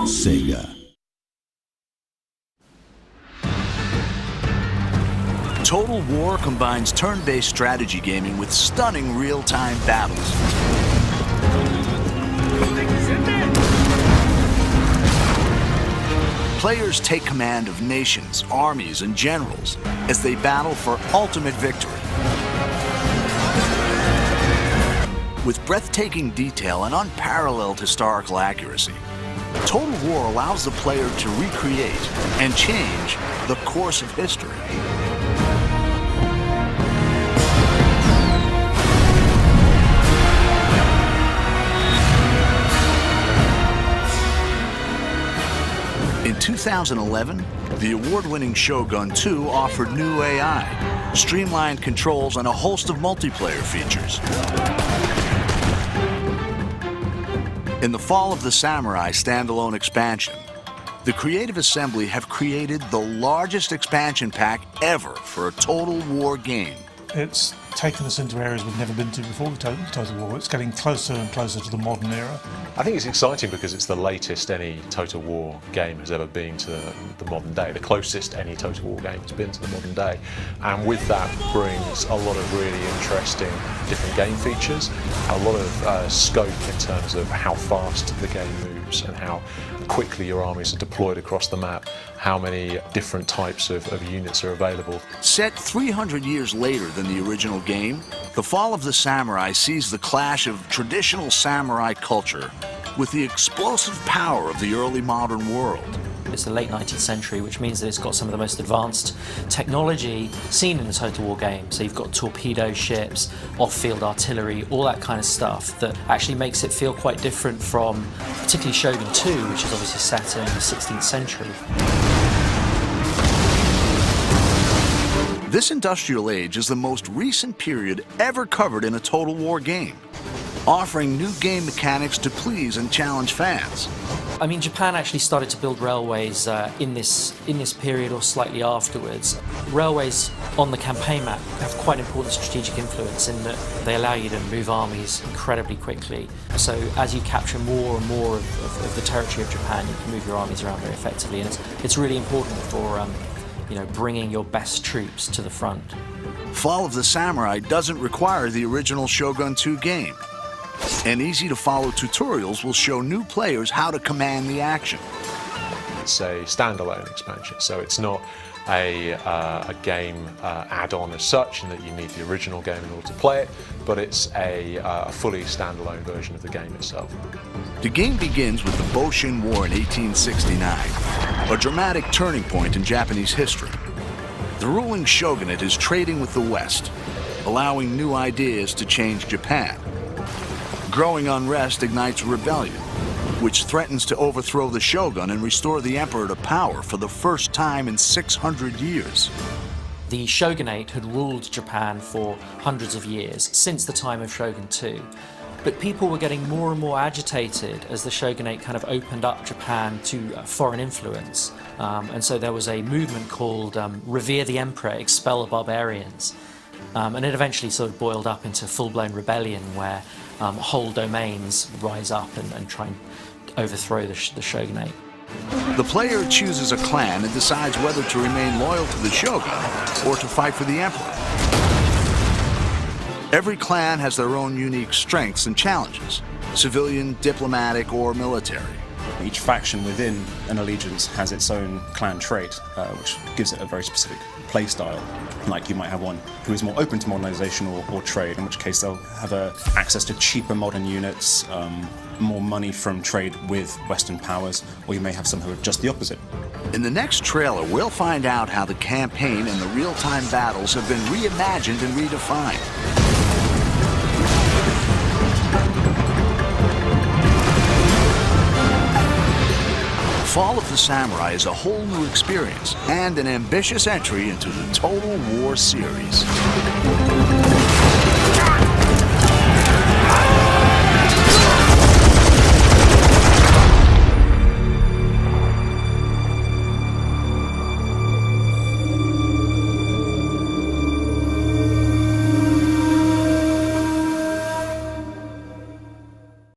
Sega. Total War combines turn-based strategy gaming with stunning real-time battles. Players take command of nations, armies, and generals as they battle for ultimate victory. With breathtaking detail and unparalleled historical accuracy, Total War allows the player to recreate and change the course of history. In 2011, the award-winning Shogun 2 offered new AI, streamlined controls, and a host of multiplayer features. In the Fall of the Samurai standalone expansion, the Creative Assembly have created the largest expansion pack ever for a Total War game. It's taken us into areas we've never been to before, the Total War. It's getting closer and closer to the modern era. I think it's exciting because it's the latest any Total War game has ever been to the modern day, the closest any Total War game has been to the modern day. And with that brings a lot of really interesting different game features, a lot of scope in terms of how fast the game moves and how quickly your armies are deployed across the map, how many different types of units are available. Set 300 years later than the original game, The Fall of the Samurai sees the clash of traditional samurai culture with the explosive power of the early modern world. It's the late 19th century, which means that it's got some of the most advanced technology seen in a Total War game. So you've got torpedo ships, off-field artillery, all that kind of stuff that actually makes it feel quite different from particularly Shogun 2, which is obviously set in the 16th century. This industrial age is the most recent period ever covered in a Total War game, offering new game mechanics to please and challenge fans. I mean, Japan actually started to build railways in this period or slightly afterwards. Railways on the campaign map have quite important strategic influence in that they allow you to move armies incredibly quickly. So as you capture more and more of the territory of Japan, you can move your armies around very effectively, and it's really important for bringing your best troops to the front. Fall of the Samurai doesn't require the original Shogun 2 game, and easy-to-follow tutorials will show new players how to command the action. It's a standalone expansion, so it's not a game add-on as such, in that you need the original game in order to play it, but it's a fully standalone version of the game itself. The game begins with the Boshin War in 1869, a dramatic turning point in Japanese history. The ruling shogunate is trading with the West, allowing new ideas to change Japan. Growing unrest ignites rebellion, which threatens to overthrow the shogun and restore the emperor to power for the first time in 600 years. The shogunate had ruled Japan for hundreds of years, since the time of Shogun 2. But people were getting more and more agitated as the shogunate kind of opened up Japan to foreign influence. And so there was a movement called Revere the Emperor, Expel the Barbarians. And it eventually sort of boiled up into full-blown rebellion where whole domains rise up and try and overthrow the shogunate. The player chooses a clan and decides whether to remain loyal to the shogun or to fight for the emperor. Every clan has their own unique strengths and challenges, civilian, diplomatic, or military. Each faction within an allegiance has its own clan trait, which gives it a very specific play style. Like you might have one who is more open to modernization or trade, in which case they'll have access to cheaper modern units, more money from trade with Western powers, or you may have some who are just the opposite. In the next trailer, we'll find out how the campaign and the real-time battles have been reimagined and redefined. Fall of the Samurai is a whole new experience and an ambitious entry into the Total War series.